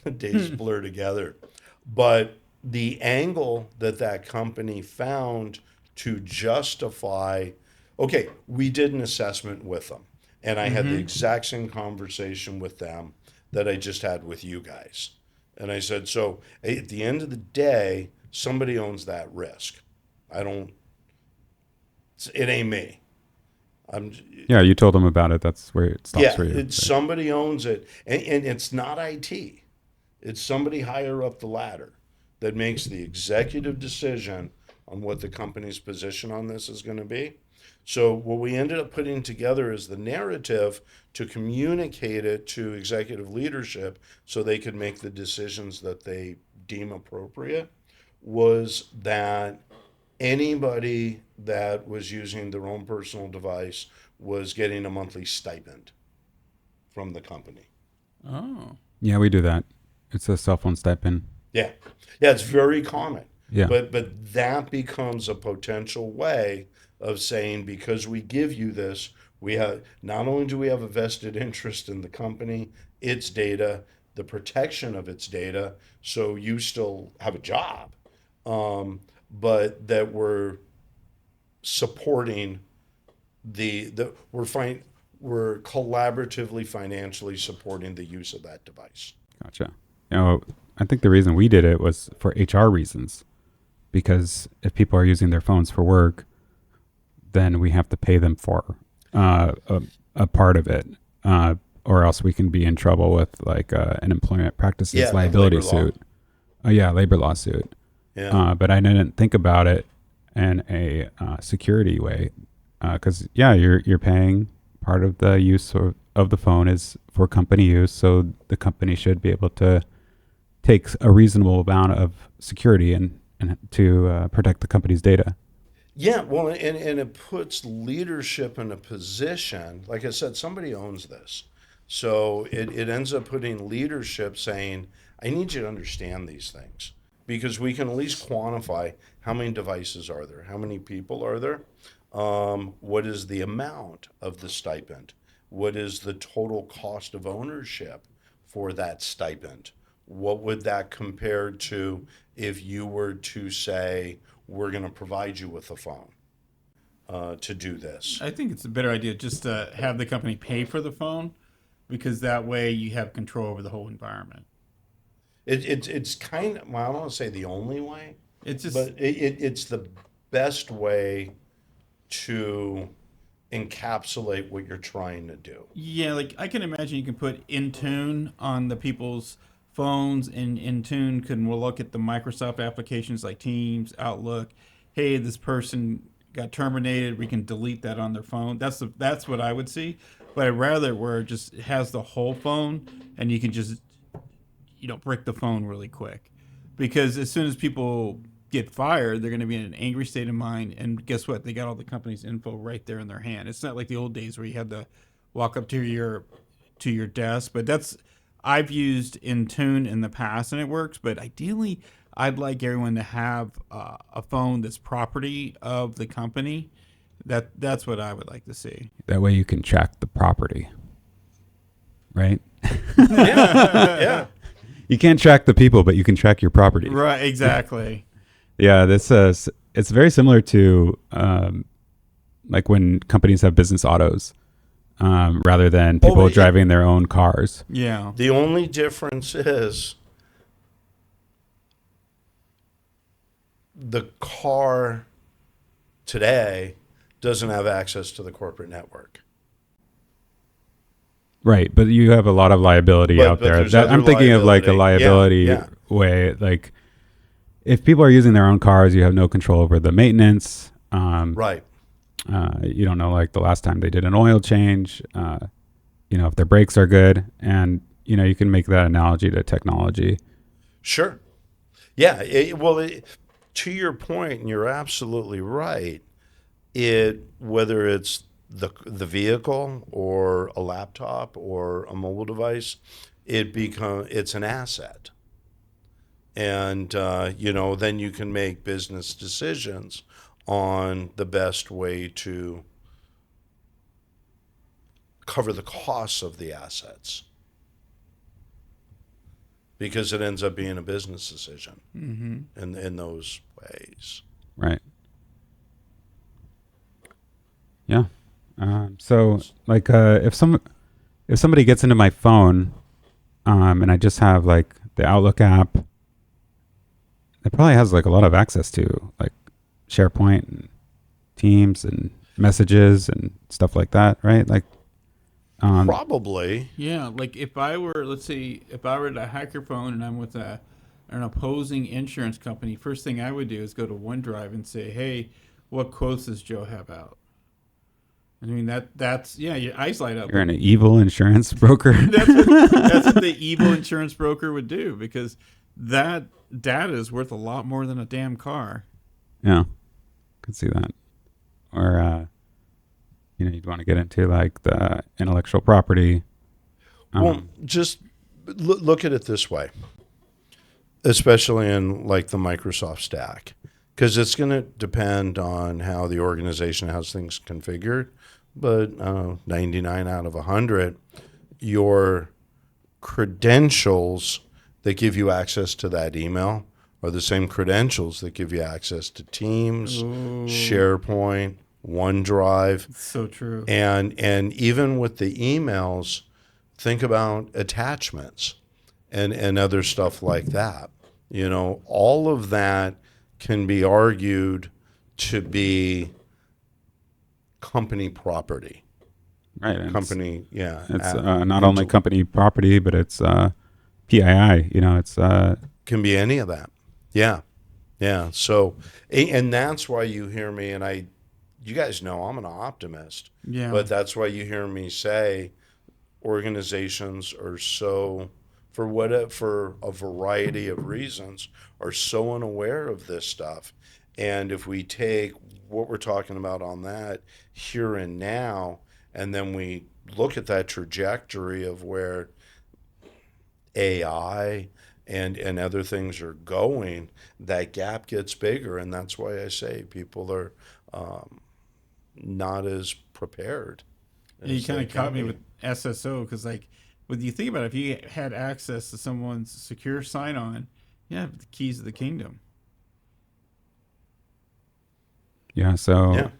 The days blur together. But the angle that company found to justify, okay, we did an assessment with them, and I had the exact same conversation with them that I just had with you guys. And I said, so at the end of the day, somebody owns that risk. It ain't me. Yeah, you told them about it. That's where it stops for you. Yeah, somebody owns it. And it's not IT. It's somebody higher up the ladder that makes the executive decision on what the company's position on this is going to be. So what we ended up putting together is the narrative to communicate it to executive leadership so they could make the decisions that they deem appropriate, was that anybody that was using their own personal device was getting a monthly stipend from the company. Oh. Yeah, we do that. It's a cell phone stipend. Yeah, it's very common. Yeah. But that becomes a potential way of saying, because we give you this, we have, not only do we have a vested interest in the company, its data, the protection of its data, so you still have a job, but that we're supporting we're collaboratively financially supporting the use of that device. Gotcha. I think the reason we did it was for HR reasons, because if people are using their phones for work, then we have to pay them for a part of it, or else we can be in trouble with like an employment practices liability suit. Labor lawsuit. Yeah. But I didn't think about it in a security way, because you're paying part of the use of the phone is for company use, so the company should be able to take a reasonable amount of security and to protect the company's data. Yeah, well, and it puts leadership in a position, like I said, somebody owns this. So it ends up putting leadership saying, I need you to understand these things, because we can at least quantify how many devices are there, how many people are there, what is the amount of the stipend, what is the total cost of ownership for that stipend, what would that compare to if you were to say, we're going to provide you with a phone to do this. I think it's a better idea just to have the company pay for the phone, because that way you have control over the whole environment. It's kind of, well, I don't want to say the only way, It's just, but it's the best way to encapsulate what you're trying to do. yeah, like I can imagine you can put Intune on the people's phones, and Intune can look at the Microsoft applications like Teams, Outlook. Hey, this person got terminated. We can delete that on their phone. That's what I would see. But I'd rather where it just has the whole phone, and you can just break the phone really quick, because as soon as people get fired, they're going to be in an angry state of mind. And guess what? They got all the company's info right there in their hand. It's not like the old days where you had to walk up to your desk. But I've used Intune in the past and it works. But ideally, I'd like everyone to have a phone that's property of the company. That's what I would like to see. That way you can track the property, right? Yeah. You can't track the people, but you can track your property. Right, exactly. Yeah, it's very similar to like when companies have business autos, rather than people driving their own cars. Yeah. The only difference is the car today doesn't have access to the corporate network. Right, but you have a lot of liability out there. there's other I'm thinking of like a liability way. Like, if people are using their own cars, you have no control over the maintenance. Right. You don't know, like, the last time they did an oil change, if their brakes are good. And, you can make that analogy to technology. Sure. Yeah. To your point, and you're absolutely right, whether it's the vehicle or a laptop or a mobile device, it's an asset. And, then you can make business decisions on the best way to cover the costs of the assets, because it ends up being a business decision in those ways. Right. Yeah. So, like, if somebody gets into my phone, and I just have, like, the Outlook app, it probably has, like, a lot of access to, like, SharePoint and Teams and messages and stuff like that, right? Like, Probably. Yeah, like if I were to hack your phone and I'm with an opposing insurance company, first thing I would do is go to OneDrive and say, hey, what quotes does Joe have out? I mean, that's your eyes light up. You're an evil insurance broker. That's what the evil insurance broker would do, because that data is worth a lot more than a damn car. Yeah, could see that. Or, you'd want to get into, like, the intellectual property. Well, just look at it this way, especially in, like, the Microsoft stack, because it's going to depend on how the organization has things configured. But 99 out of 100, your credentials that give you access to that email are the same credentials that give you access to Teams, SharePoint, OneDrive. It's so true. And even with the emails, think about attachments and other stuff like that. All of that can be argued to be company property. Right. And Company, yeah. It's not only company property, but it's PII. It's Can be any of that. Yeah. Yeah. So, and that's why you hear me, and you guys know I'm an optimist. Yeah. But that's why you hear me say organizations are so, for a variety of reasons, are so unaware of this stuff. And if we take what we're talking about on that here and now, and then we look at that trajectory of where AI and other things are going, that gap gets bigger. And that's why I say people are not as prepared. You kind of caught me with SSO, because, like, when you think about it, if you had access to someone's secure sign-on, the keys of the kingdom. Yeah, so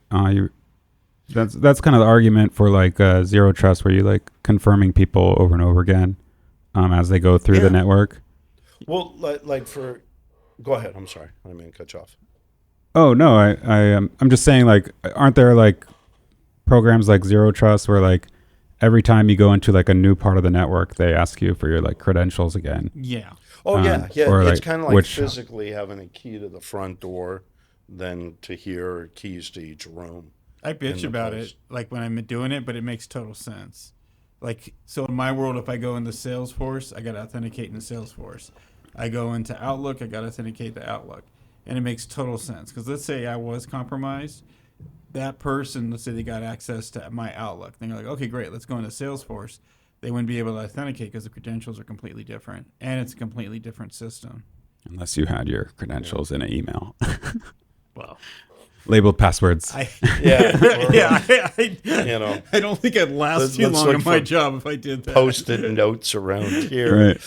that's kind of the argument for, like, zero trust, where you, like, confirming people over and over again as they go through the network. Well, go ahead. I'm sorry, I didn't mean to cut you off. Oh no, I'm just saying, like, aren't there, like, programs like Zero Trust where, like, every time you go into, like, a new part of the network, they ask you for your, like, credentials again? Yeah. Oh yeah. Or, It's like, kind of like physically having a key to the front door than to hear keys to each room. I bitch about it, like, when I'm doing it, but it makes total sense. Like, so in my world, if I go into Salesforce, I got to authenticate into Salesforce. I go into Outlook, I got to authenticate to Outlook. And it makes total sense, because let's say I was compromised. That person, let's say they got access to my Outlook. Then you're like, okay, great, let's go into Salesforce. They wouldn't be able to authenticate because the credentials are completely different, and it's a completely different system. Unless you had your credentials in an email. Well, labeled passwords. I don't think I'd last too long in my job if I did that. Post-it notes around here, right.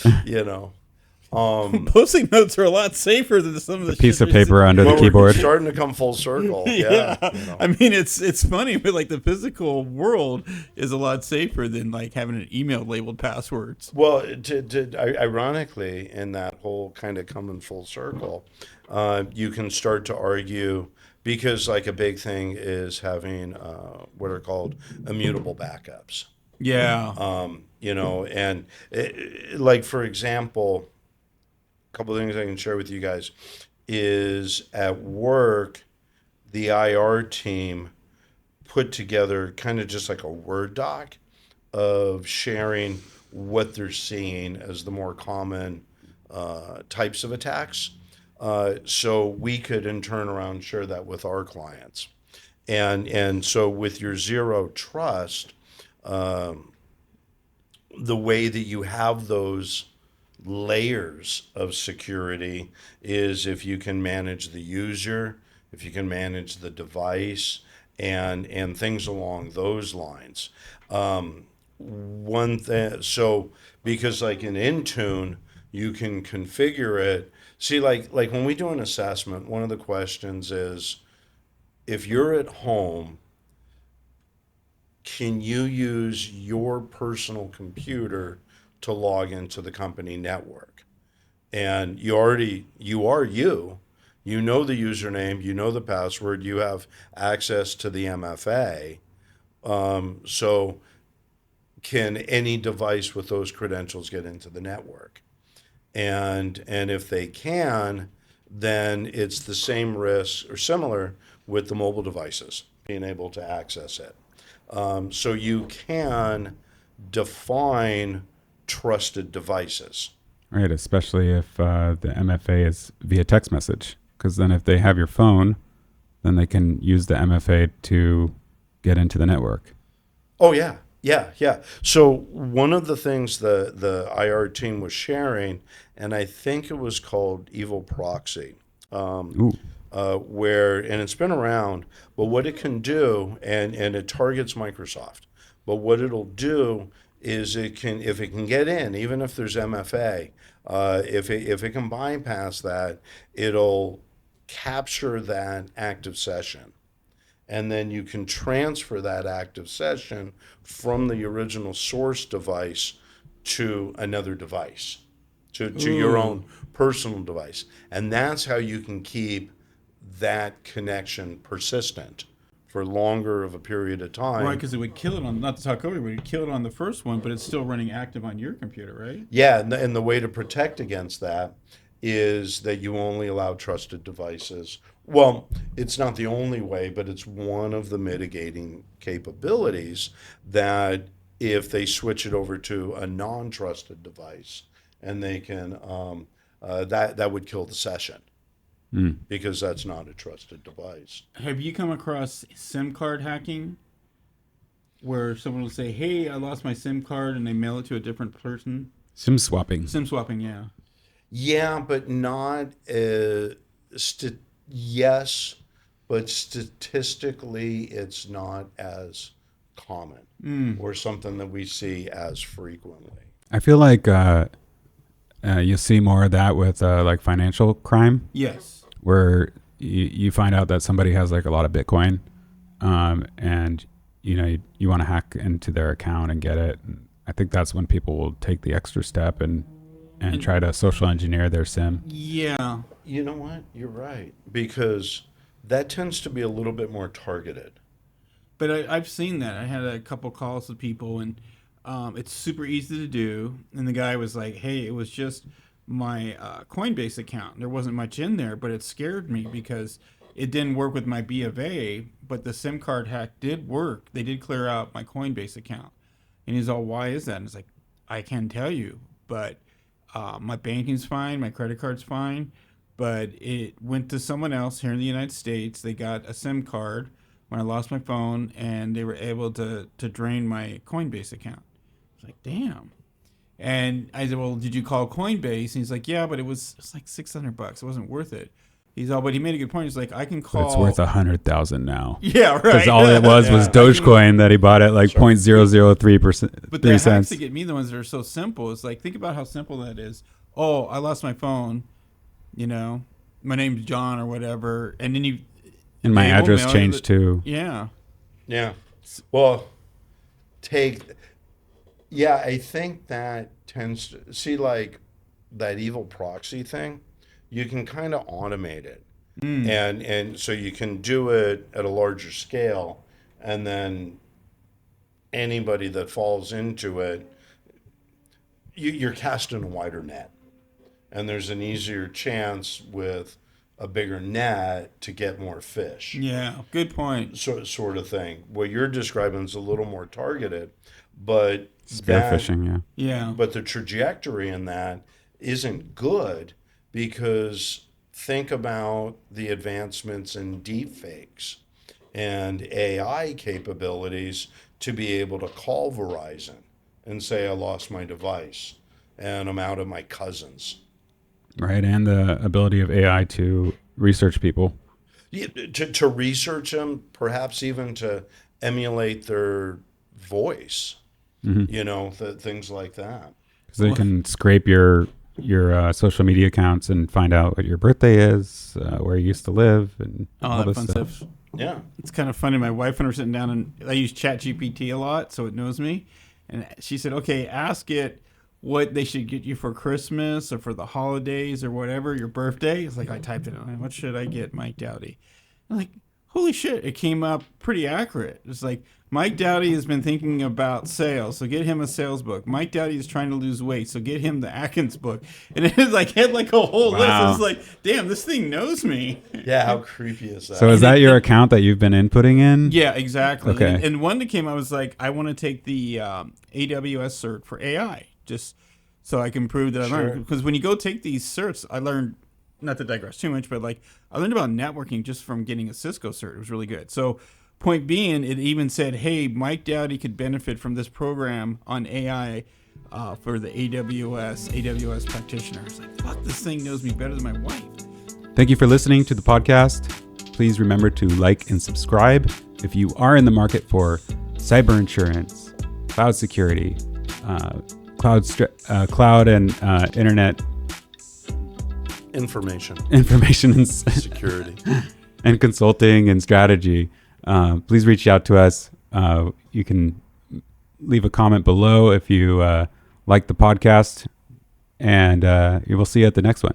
Posting notes are a lot safer than some of the piece of paper under the keyboard. We're starting to come full circle. Yeah. I mean, it's funny, but, like, the physical world is a lot safer than, like, having an email labeled passwords. Well, ironically, in that whole kind of coming full circle, you can start to argue, because, like, a big thing is having what are called immutable backups. Yeah. And like, for example, couple of things I can share with you guys is at work, the IR team put together kind of just like a Word doc of sharing what they're seeing as the more common types of attacks. So we could in turn around share that with our clients. And so with your zero trust, the way that you have those layers of security is if you can manage the user, if you can manage the device, and things along those lines. One thing, so because like in Intune, you can configure it. See, like when we do an assessment, one of the questions is, if you're at home, can you use your personal computer to log into the company network? And you are you know the username, you know the password, you have access to the MFA. So can any device with those credentials get into the network? And if they can, then it's the same risk or similar with the mobile devices being able to access it. So you can define trusted devices. Right, especially if the MFA is via text message. Because then if they have your phone, then they can use the MFA to get into the network. Oh, yeah. Yeah. So one of the things the IR team was sharing, and I think it was called Evil Proxy, where, and it's been around, but what it can do, and it targets Microsoft, but what it'll do is if it can get in, even if there's MFA, if it can bypass that, it'll capture that active session. And then you can transfer that active session from the original source device to another device, to your own personal device. And that's how you can keep that connection persistent for longer of a period of time. Right, because it would kill it on, not to talk over, it would kill it on the first one, but it's still running active on your computer, right? Yeah, and the way to protect against that is that you only allow trusted devices. Well, it's not the only way, but it's one of the mitigating capabilities that if they switch it over to a non-trusted device, and they can, that would kill the session because that's not a trusted device. Have you come across SIM card hacking? Where someone will say, hey, I lost my SIM card, and they mail it to a different person? SIM swapping. SIM swapping, yeah. Yeah, but not yes, but statistically, it's not as common or something that we see as frequently. I feel like you see more of that with like financial crime. Yes. Where you find out that somebody has like a lot of Bitcoin, and you want to hack into their account and get it. And I think that's when people will take the extra step and try to social engineer their SIM. Yeah. You know what? You're right. Because that tends to be a little bit more targeted. But I've seen that. I had a couple calls with people, and it's super easy to do. And the guy was like, hey, it was just my Coinbase account. There wasn't much in there, but it scared me because it didn't work with my B of A, but the SIM card hack did work. They did clear out my Coinbase account. And he's all, why is that? And it's like, I can't tell you, but my banking's fine, my credit card's fine, but it went to someone else here in the United States. They got a SIM card when I lost my phone, and they were able to drain my Coinbase account. I was like, damn. And I said, well, did you call Coinbase? And he's like, yeah, but it's like $600. It wasn't worth it. He's all, but he made a good point. He's like, I can call. But it's worth 100,000 now. Yeah, right. Because all it was Dogecoin that he bought at like 0.003%. But the hacks that get me, the ones that are so simple, it's like, think about how simple that is. Oh, I lost my phone. My name's John or whatever, and then and my address changed too. Yeah. Yeah. Well, I think that tends to see like that evil proxy thing. You can kind of automate it, and so you can do it at a larger scale, and then anybody that falls into it, you're casting a wider net, and there's an easier chance with a bigger net to get more fish. Yeah, good point. Sort of thing. What you're describing is a little more targeted, but Spearfishing, Yeah. But the trajectory in that isn't good, because think about the advancements in deepfakes and AI capabilities to be able to call Verizon and say, I lost my device and I'm out of my cousins. right. And the ability of AI to research people. Yeah, to research them, perhaps even to emulate their voice, things like that. Because they can scrape your social media accounts and find out what your birthday is, where you used to live, and all that fun stuff. Yeah. It's kind of funny. My wife and I were sitting down, and I use ChatGPT a lot, so it knows me. And she said, okay, ask it what they should get you for Christmas or for the holidays or whatever, your birthday. It's like, I typed it in. What should I get Mike Dowdy? I'm like, holy shit, it came up pretty accurate. It's like, Mike Dowdy has been thinking about sales, so get him a sales book. Mike Dowdy is trying to lose weight, so get him the Atkins book. And it was like, had like a whole list. I was like, damn, this thing knows me. Yeah, how creepy is that? So is that your account that you've been inputting in? Yeah, exactly. Okay. And one that came, I was like, I want to take the AWS cert for AI, just so I can prove that I learned. Because when you go take these certs, I learned, not to digress too much, but like I learned about networking just from getting a Cisco cert. It was really good. So point being, it even said, hey, Mike Dowdy could benefit from this program on AI for the AWS practitioner. I was like, fuck, this thing knows me better than my wife. Thank you for listening to the podcast. Please remember to like and subscribe. If you are in the market for cyber insurance, cloud security, cloud and internet information and security and consulting and strategy, please reach out to us. You can leave a comment below if you like the podcast, and we will see you at the next one.